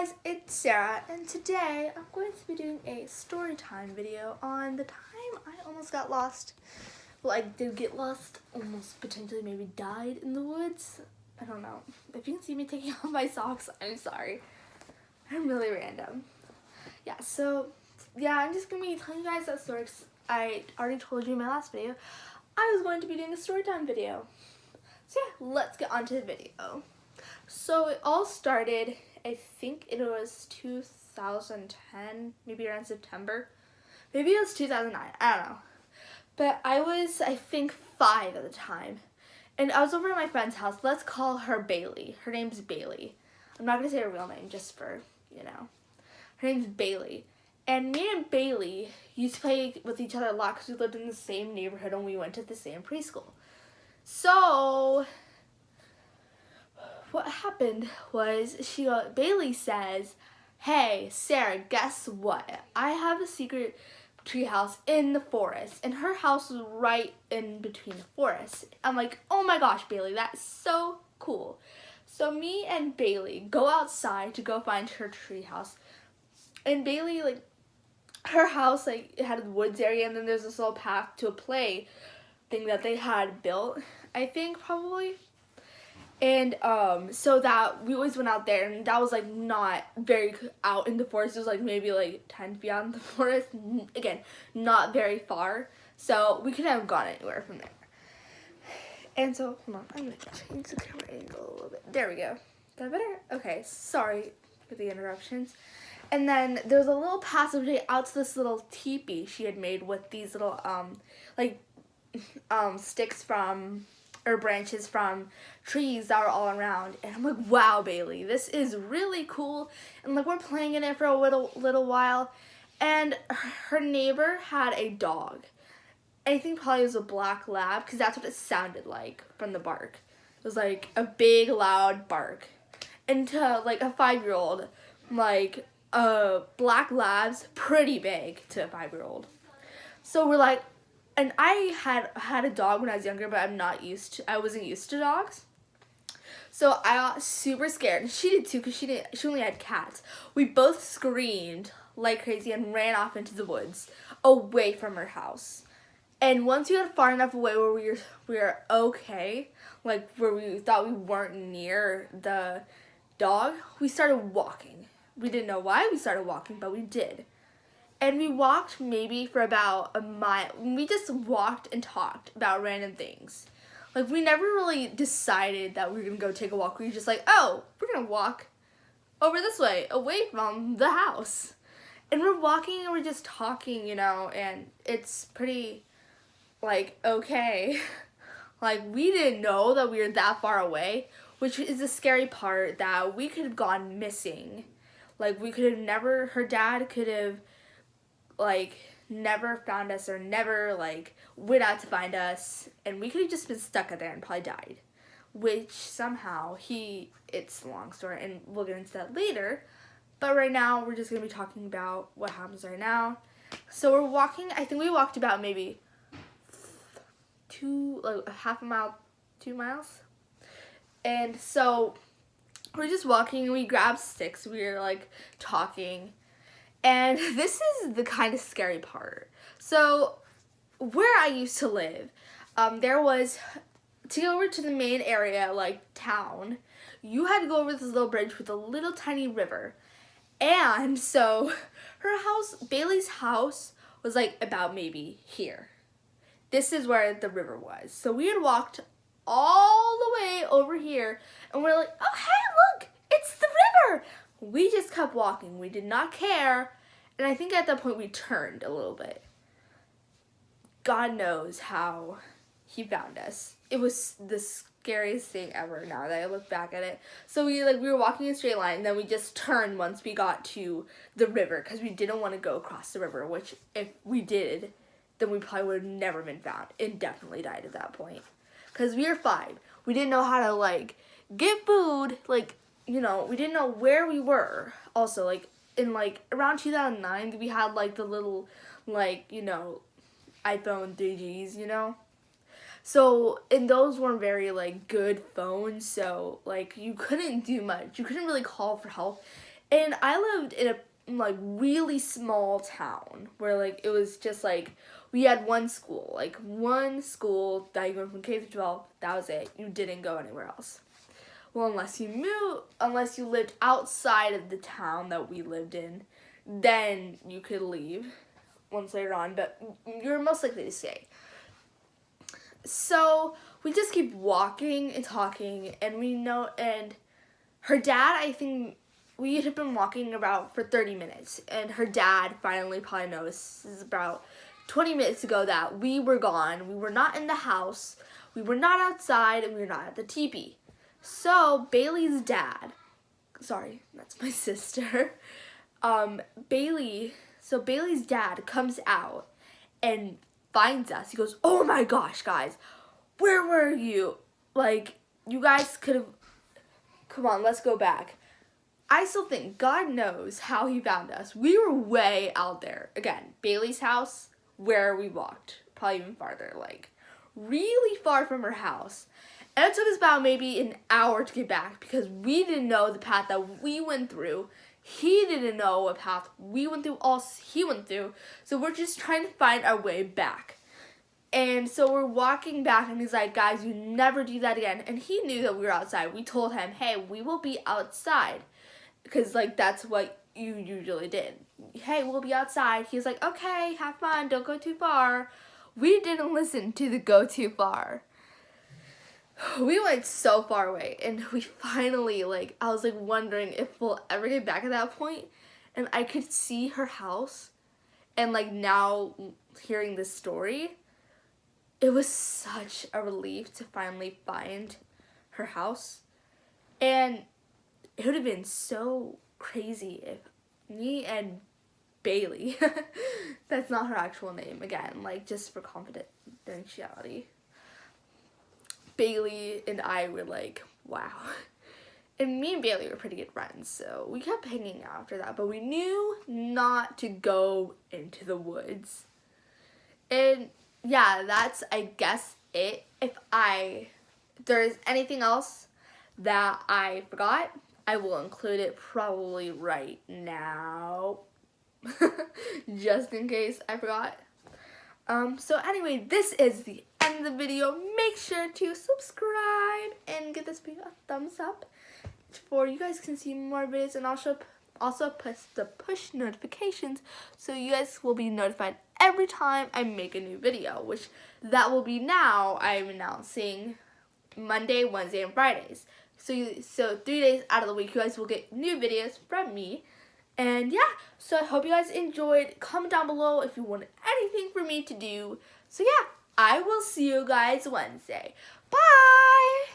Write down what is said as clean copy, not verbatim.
guys, it's Sarah, and today I'm going to be doing a story time video on the time I almost got lost. Well, I did get lost, almost potentially maybe died in the woods. I don't know. If you can see me taking off my socks, I'm sorry. I'm really random. I'm just going to be telling you guys that story 'cause I already told you in my last video I was going to be doing a story time video. So yeah, let's get on to the video. So it all started, I think it was 2010, maybe around September. Maybe it was 2009, I don't know. But I was, I think, 5 at the time. And I was over at my friend's house. Let's call her Bailey. Her name's Bailey. I'm not going to say her real name just for, Her name's Bailey. And me and Bailey used to play with each other a lot because we lived in the same neighborhood and we went to the same preschool. So what happened was Bailey says, "Hey, Sarah, guess what? I have a secret treehouse in the forest." And her house was right in between the forest. I'm like, "Oh my gosh, Bailey, that's so cool." So me and Bailey go outside to go find her treehouse. And Bailey, her house, it had a woods area, and then there's this little path to a play thing that they had built, I think, probably. And so that we always went out there, and that was not very out in the forest. It was maybe 10 feet out in the forest. Again, not very far, so we couldn't have gone anywhere from there. And so hold on, I'm gonna change the camera angle a little bit. There we go. Is that better? Okay, sorry for the interruptions. And then there's a little passageway out to this little teepee she had made with these little sticks from, or branches from trees that were all around. And I'm like, "Wow, Bailey, this is really cool." And we're playing in it for a little while. And her neighbor had a dog. I think probably it was a black lab, because that's what it sounded like from the bark. It was a big, loud bark. And to a 5-year-old, black lab's pretty big to a 5-year-old. So we're and I had a dog when I was younger, but I wasn't used to dogs. So I got super scared, and she did too, because she only had cats. We both screamed like crazy and ran off into the woods away from her house. And once we got far enough away where we were okay, where we thought we weren't near the dog, we started walking. We didn't know why we started walking, but we did. And we walked maybe for about a mile. We just walked and talked about random things. We never really decided that we were going to go take a walk. We were just oh, we're going to walk over this way, away from the house. And we're walking and we're just talking, and it's pretty, okay. We didn't know that we were that far away, which is the scary part, that we could have gone missing. We could have never, her dad could have, never found us, or never, went out to find us, and we could have just been stuck out there and probably died. Which somehow it's a long story, and we'll get into that later. But right now, we're just going to be talking about what happens right now. So we're walking, I think we walked about maybe half a mile, 2 miles. And so we're just walking, and we grabbed sticks. We were talking. And this is the kind of scary part. So where I used to live, there was, to go over to the main area, town, you had to go over this little bridge with a little tiny river. And so her house, Bailey's house, was about maybe here. This is where the river was. So we had walked all the way over here, and we're "Oh, hey, look, it's the river." We just kept walking. We did not care. And I think at that point we turned a little bit. God knows how he found us. It was the scariest thing ever now that I look back at it. So we were walking in a straight line, and then we just turned once we got to the river, because we didn't want to go across the river, which if we did, then we probably would have never been found and definitely died at that point. Because we were 5. We didn't know how to get food. We didn't know where we were. Also, in around 2009, we had the little iPhone 3Gs, So, and those weren't very good phones, so you couldn't do much. You couldn't really call for help. And I lived in a like really small town where like it was just like we had one school that you went from K to 12. That was it. You didn't go anywhere else. Well, unless you lived outside of the town that we lived in, then you could leave once later on, but you're most likely to stay. So we just keep walking and talking, and her dad, I think we had been walking about for 30 minutes, and her dad finally probably noticed about 20 minutes ago that we were gone. We were not in the house, we were not outside, and we were not at the teepee. So Bailey's dad, sorry, that's my sister, Bailey's dad comes out and finds us. He goes, "Oh my gosh, guys, where were you? Like, you guys could have, come on, let's go back." I still think God knows how he found us. We were way out there. Again, Bailey's house, where we walked, probably even farther, like really far from her house. And it took us about maybe an hour to get back because we didn't know the path that we went through. He didn't know what path we went through, he went through. So we're just trying to find our way back. And so we're walking back, and he's like, "Guys, you never do that again." And he knew that we were outside. We told him, "Hey, we will be outside." Because, like, that's what you usually did. "Hey, we'll be outside." He was like, "Okay, have fun. Don't go too far." We didn't listen to the go too far. We went so far away, and we finally, like, I was, like, wondering if we'll ever get back at that point. And I could see her house. And, like, now hearing this story, it was such a relief to finally find her house. And it would have been so crazy if me and Bailey, that's not her actual name, again, like, just for confidentiality, Bailey and I were like, wow. And me and Bailey were pretty good friends, so we kept hanging out after that, but we knew not to go into the woods. And yeah, that's, I guess, it. If there's anything else that I forgot, I will include it probably right now, just in case I forgot. So anyway, this is the end of the video. Make sure to subscribe and give this video a thumbs up for you guys can see more videos, and also push the push notifications so you guys will be notified every time I make a new video, which that will be now. I'm announcing Monday, Wednesday, and Fridays. So 3 days out of the week, you guys will get new videos from me. And yeah, so I hope you guys enjoyed. Comment down below if you want anything for me to do. So yeah, I will see you guys Wednesday. Bye!